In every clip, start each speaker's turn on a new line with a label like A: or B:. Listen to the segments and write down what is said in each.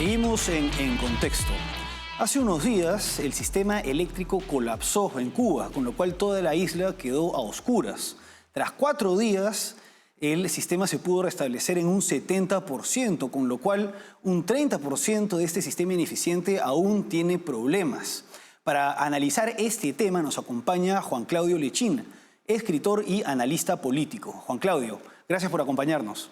A: Seguimos en contexto. Hace unos días el sistema eléctrico colapsó en Cuba, con lo cual toda la isla quedó a oscuras. Tras 4 días, el sistema se pudo restablecer en un 70%, con lo cual un 30% de este sistema ineficiente aún tiene problemas. Para analizar este tema nos acompaña Juan Claudio Lechín, escritor y analista político. Juan Claudio, gracias por acompañarnos.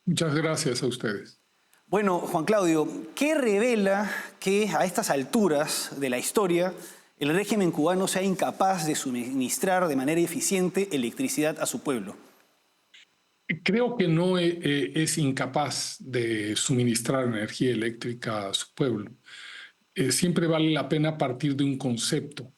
B: Muchas gracias a ustedes.
A: Bueno, Juan Claudio, ¿qué revela que a estas alturas de la historia el régimen cubano sea incapaz de suministrar de manera eficiente electricidad a su pueblo?
B: Creo que no es incapaz de suministrar energía eléctrica a su pueblo. Siempre vale la pena partir de un concepto.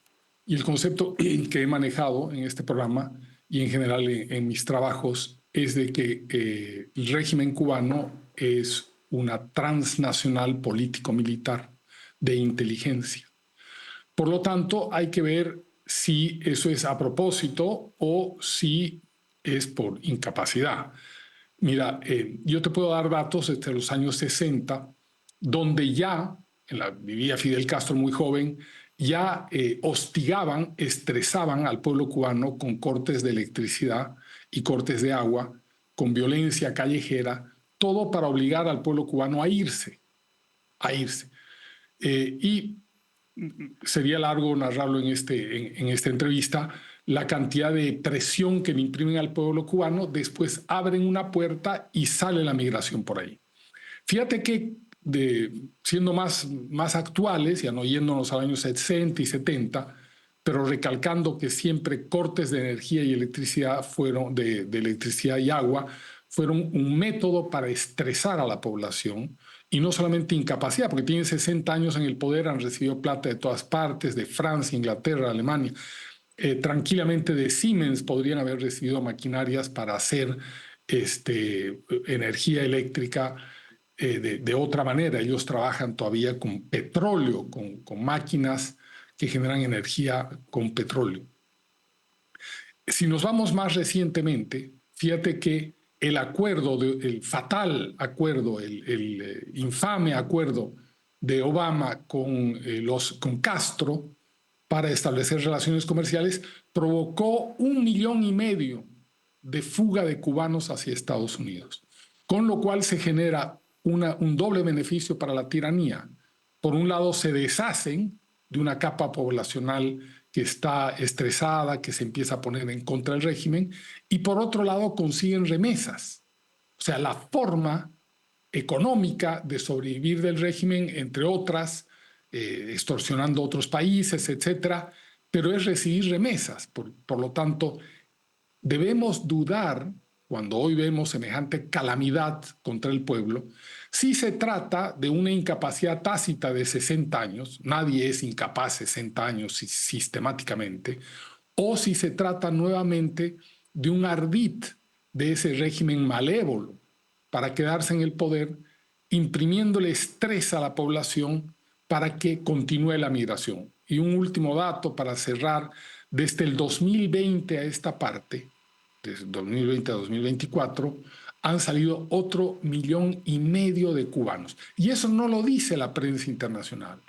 B: Y el concepto que he manejado en este programa y en general en mis trabajos es de que el régimen cubano es una transnacional político-militar de inteligencia. Por lo tanto, hay que ver si eso es a propósito o si es por incapacidad. Mira, yo te puedo dar datos desde los años 60, donde ya, vivía Fidel Castro muy joven, ya hostigaban, estresaban al pueblo cubano con cortes de electricidad y cortes de agua, con violencia callejera, todo para obligar al pueblo cubano a irse. Y sería largo narrarlo en esta entrevista, la cantidad de presión que le imprimen al pueblo cubano, después abren una puerta y sale la migración por ahí. Fíjate que, siendo más actuales, ya no yéndonos a los años 60 y 70, pero recalcando que siempre cortes de energía y electricidad de electricidad y agua fueron un método para estresar a la población, y no solamente incapacidad, porque tienen 60 años en el poder, han recibido plata de todas partes, de Francia, Inglaterra, Alemania. Tranquilamente de Siemens podrían haber recibido maquinarias para hacer energía eléctrica de otra manera. Ellos trabajan todavía con petróleo, con máquinas que generan energía con petróleo. Si nos vamos más recientemente, fíjate que el fatal acuerdo, el infame acuerdo de Obama con Castro para establecer relaciones comerciales provocó 1,5 millones de fuga de cubanos hacia Estados Unidos, con lo cual se genera un doble beneficio para la tiranía. Por un lado, se deshacen de una capa poblacional que está estresada, que se empieza a poner en contra del régimen, y por otro lado consiguen remesas. O sea, la forma económica de sobrevivir del régimen, entre otras, extorsionando a otros países, etcétera, pero es recibir remesas. Por lo tanto, debemos dudar, cuando hoy vemos semejante calamidad contra el pueblo, si se trata de una incapacidad tácita de 60 años, nadie es incapaz 60 años sistemáticamente, o si se trata nuevamente de un ardid de ese régimen malévolo para quedarse en el poder, imprimiéndole estrés a la población para que continúe la migración. Y un último dato para cerrar: desde el 2020 a esta parte, desde 2020 a 2024, han salido otro 1,5 millones de cubanos. Y eso no lo dice la prensa internacional.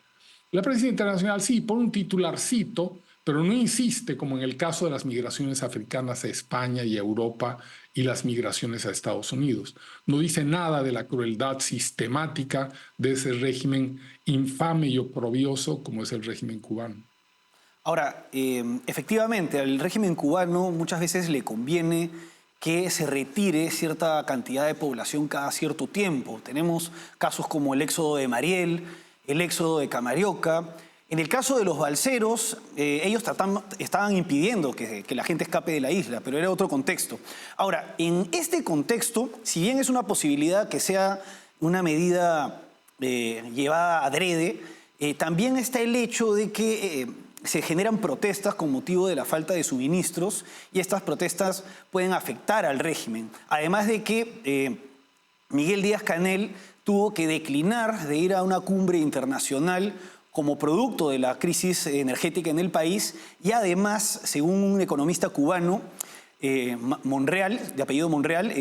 B: La prensa internacional sí, pone un titularcito, pero no insiste, como en el caso de las migraciones africanas a España y a Europa y las migraciones a Estados Unidos. No dice nada de la crueldad sistemática de ese régimen infame y oprobioso como es el régimen cubano.
A: Ahora, efectivamente, al régimen cubano muchas veces le conviene que se retire cierta cantidad de población cada cierto tiempo. Tenemos casos como el éxodo de Mariel, el éxodo de Camarioca. En el caso de los balseros, ellos estaban impidiendo que la gente escape de la isla, pero era otro contexto. Ahora, en este contexto, si bien es una posibilidad que sea una medida llevada adrede, también está el hecho de que se generan protestas con motivo de la falta de suministros, y estas protestas pueden afectar al régimen. Además de que Miguel Díaz-Canel tuvo que declinar de ir a una cumbre internacional como producto de la crisis energética en el país, y además, según un economista cubano, Monreal, de apellido Monreal,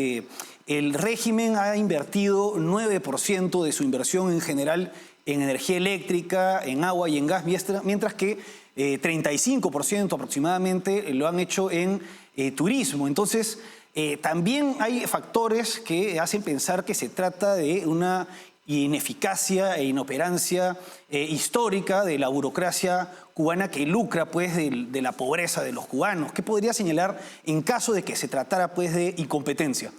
A: el régimen ha invertido 9% de su inversión en general en energía eléctrica, en agua y en gas, mientras que 35% aproximadamente lo han hecho en turismo. Entonces, también hay factores que hacen pensar que se trata de una ineficacia e inoperancia histórica de la burocracia cubana que lucra pues de la pobreza de los cubanos. ¿Qué podría señalar en caso de que se tratara pues de incompetencia?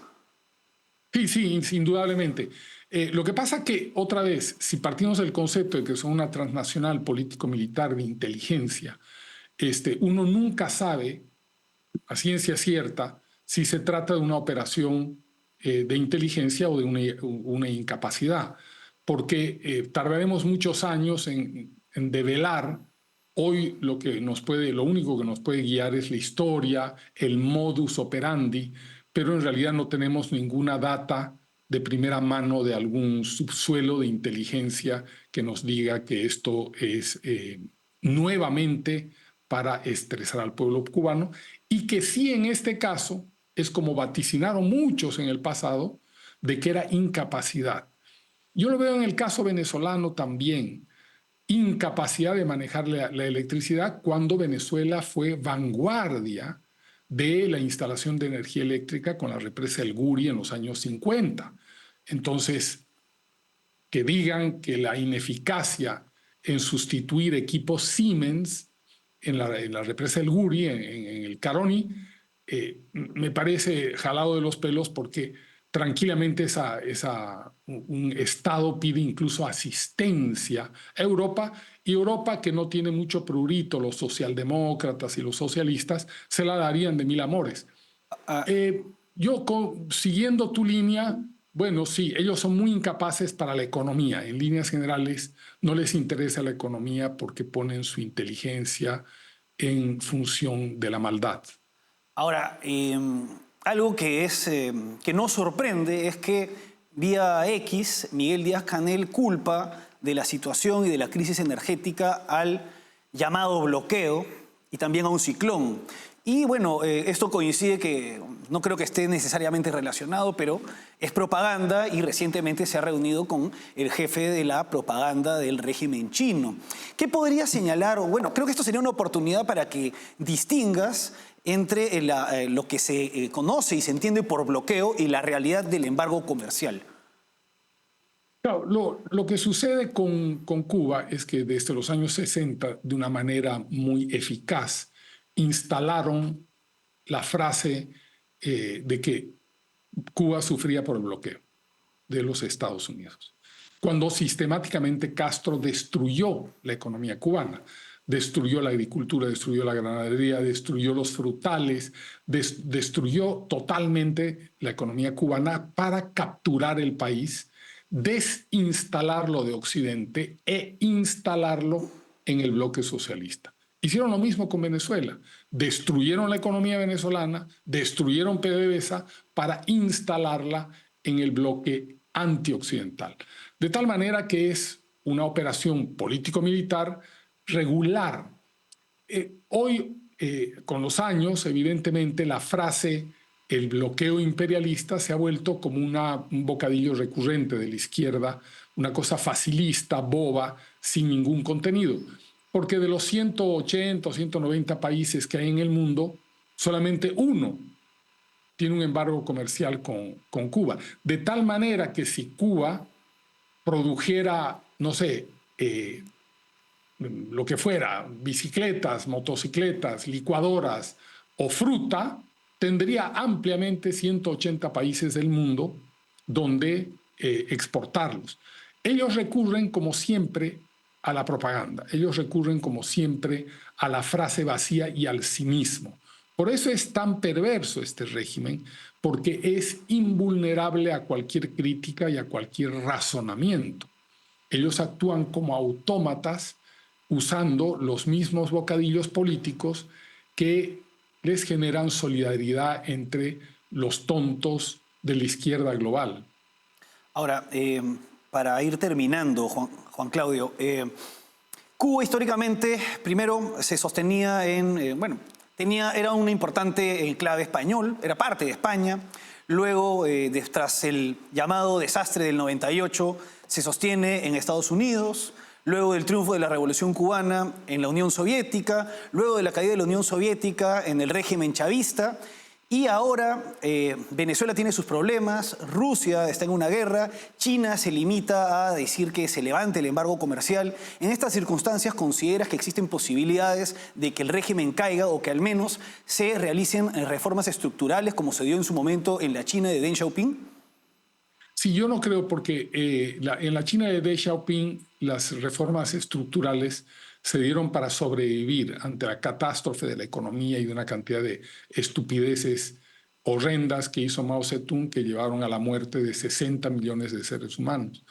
B: Sí, indudablemente. Lo que pasa que, otra vez, si partimos del concepto de que son una transnacional político-militar de inteligencia, uno nunca sabe, a ciencia cierta, si se trata de una operación de inteligencia o de una incapacidad, porque tardaremos muchos años en develar. Hoy lo único que nos puede guiar es la historia, el modus operandi, pero en realidad no tenemos ninguna data de primera mano de algún subsuelo de inteligencia que nos diga que esto es nuevamente para estresar al pueblo cubano, y que sí, en este caso es como vaticinaron muchos en el pasado, de que era incapacidad. Yo lo veo en el caso venezolano también. Incapacidad de manejar la electricidad cuando Venezuela fue vanguardia de la instalación de energía eléctrica con la represa El Guri en los años 50. Entonces, que digan que la ineficacia en sustituir equipos Siemens en la represa El Guri, en el Caroni, me parece jalado de los pelos, porque tranquilamente un Estado pide incluso asistencia a Europa, y Europa, que no tiene mucho prurito, los socialdemócratas y los socialistas, se la darían de mil amores. Siguiendo tu línea, bueno, sí, ellos son muy incapaces para la economía. En líneas generales, no les interesa la economía porque ponen su inteligencia en función de la maldad.
A: Ahora, algo que no sorprende es que vía X, Miguel Díaz-Canel culpa de la situación y de la crisis energética al llamado bloqueo y también a un ciclón. Y bueno, esto coincide que no creo que esté necesariamente relacionado, pero es propaganda, y recientemente se ha reunido con el jefe de la propaganda del régimen chino. ¿Qué podría señalar? Bueno, creo que esto sería una oportunidad para que distingas entre lo que se conoce y se entiende por bloqueo y la realidad del embargo comercial.
B: Claro, lo que sucede con Cuba es que desde los años 60, de una manera muy eficaz, instalaron la frase de que Cuba sufría por el bloqueo de los Estados Unidos, cuando sistemáticamente Castro destruyó la economía cubana, destruyó la agricultura, destruyó la ganadería, destruyó los frutales, destruyó totalmente la economía cubana para capturar el país, desinstalarlo de Occidente e instalarlo en el bloque socialista. Hicieron lo mismo con Venezuela. Destruyeron la economía venezolana, destruyeron PDVSA para instalarla en el bloque antioccidental. De tal manera que es una operación político-militar regular. Hoy, con los años, evidentemente, la frase el bloqueo imperialista se ha vuelto como un bocadillo recurrente de la izquierda, una cosa facilista, boba, sin ningún contenido. Porque de los 180 o 190 países que hay en el mundo, solamente uno tiene un embargo comercial con Cuba. De tal manera que si Cuba produjera, no sé, lo que fuera, bicicletas, motocicletas, licuadoras o fruta, tendría ampliamente 180 países del mundo donde exportarlos. Ellos recurren, como siempre, a la propaganda. Ellos recurren, como siempre, a la frase vacía y al cinismo. Por eso es tan perverso este régimen, porque es invulnerable a cualquier crítica y a cualquier razonamiento. Ellos actúan como autómatas, usando los mismos bocadillos políticos que les generan solidaridad entre los tontos de la izquierda global.
A: Ahora, para ir terminando, Juan Claudio, Cuba históricamente primero se sostenía en, Era un importante enclave español, era parte de España. Luego, tras el llamado desastre del 98, se sostiene en Estados Unidos. Luego del triunfo de la Revolución Cubana en la Unión Soviética. Luego de la caída de la Unión Soviética en el régimen chavista. Y ahora Venezuela tiene sus problemas, Rusia está en una guerra, China se limita a decir que se levante el embargo comercial. En estas circunstancias, ¿consideras que existen posibilidades de que el régimen caiga o que al menos se realicen reformas estructurales como se dio en su momento en la China de Deng Xiaoping?
B: Sí, yo no creo porque en la China de Deng Xiaoping las reformas estructurales se dieron para sobrevivir ante la catástrofe de la economía y de una cantidad de estupideces horrendas que hizo Mao Zedong que llevaron a la muerte de 60 millones de seres humanos.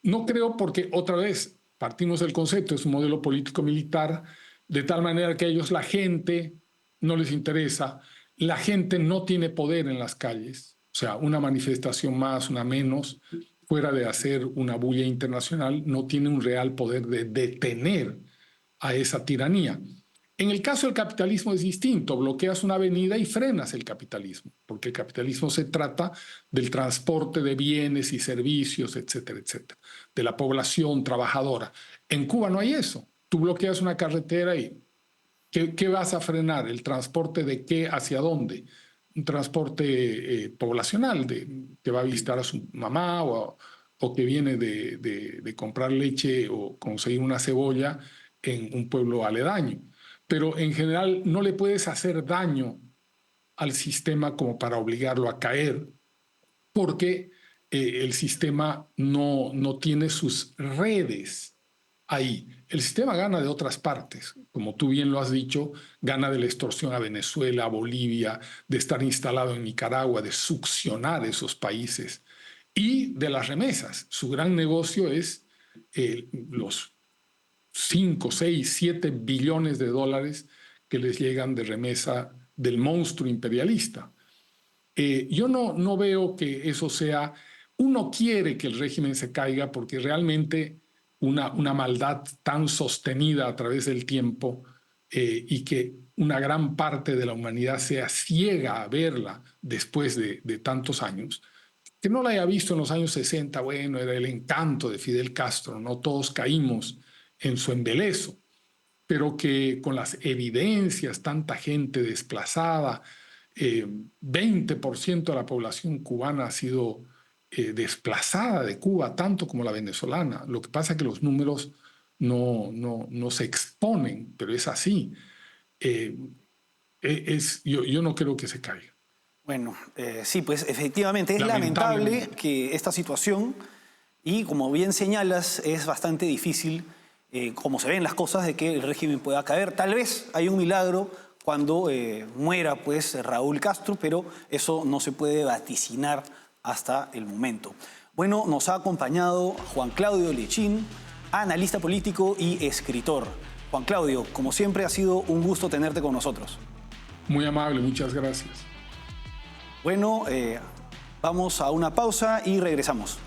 B: No creo porque, otra vez, partimos del concepto, es un modelo político-militar, de tal manera que a ellos la gente no les interesa, la gente no tiene poder en las calles, o sea, una manifestación más, una menos, fuera de hacer una bulla internacional, no tiene un real poder de detener a esa tiranía. En el caso del capitalismo es distinto, bloqueas una avenida y frenas el capitalismo, porque el capitalismo se trata del transporte de bienes y servicios, etcétera, etcétera, de la población trabajadora. En Cuba no hay eso. Tú bloqueas una carretera y ¿qué vas a frenar? ¿El transporte de qué hacia dónde? Un transporte poblacional que va a visitar a su mamá o que viene de comprar leche o conseguir una cebolla en un pueblo aledaño. Pero en general no le puedes hacer daño al sistema como para obligarlo a caer, porque el sistema no tiene sus redes ahí. El sistema gana de otras partes, como tú bien lo has dicho, gana de la extorsión a Venezuela, a Bolivia, de estar instalado en Nicaragua, de succionar esos países y de las remesas. Su gran negocio es los 5, 6, 7 billones de dólares que les llegan de remesa del monstruo imperialista. Yo no veo que eso sea... Uno quiere que el régimen se caiga porque realmente una maldad tan sostenida a través del tiempo y que una gran parte de la humanidad sea ciega a verla después de tantos años, que no la haya visto en los años 60, bueno, era el encanto de Fidel Castro, no todos caímos en su embelezo, pero que con las evidencias, tanta gente desplazada, 20% de la población cubana ha sido desplazada de Cuba, tanto como la venezolana. Lo que pasa es que los números no se exponen, pero es así. Yo no creo que se caiga.
A: Bueno, sí, pues efectivamente es lamentable que esta situación, y como bien señalas, es bastante difícil, como se ven las cosas, de que el régimen pueda caer. Tal vez hay un milagro cuando muera pues Raúl Castro, pero eso no se puede vaticinar hasta el momento. Bueno, nos ha acompañado Juan Claudio Lechín, analista político y escritor. Juan Claudio, como siempre ha sido un gusto tenerte con nosotros.
B: Muy amable, muchas gracias.
A: Bueno, vamos a una pausa y regresamos.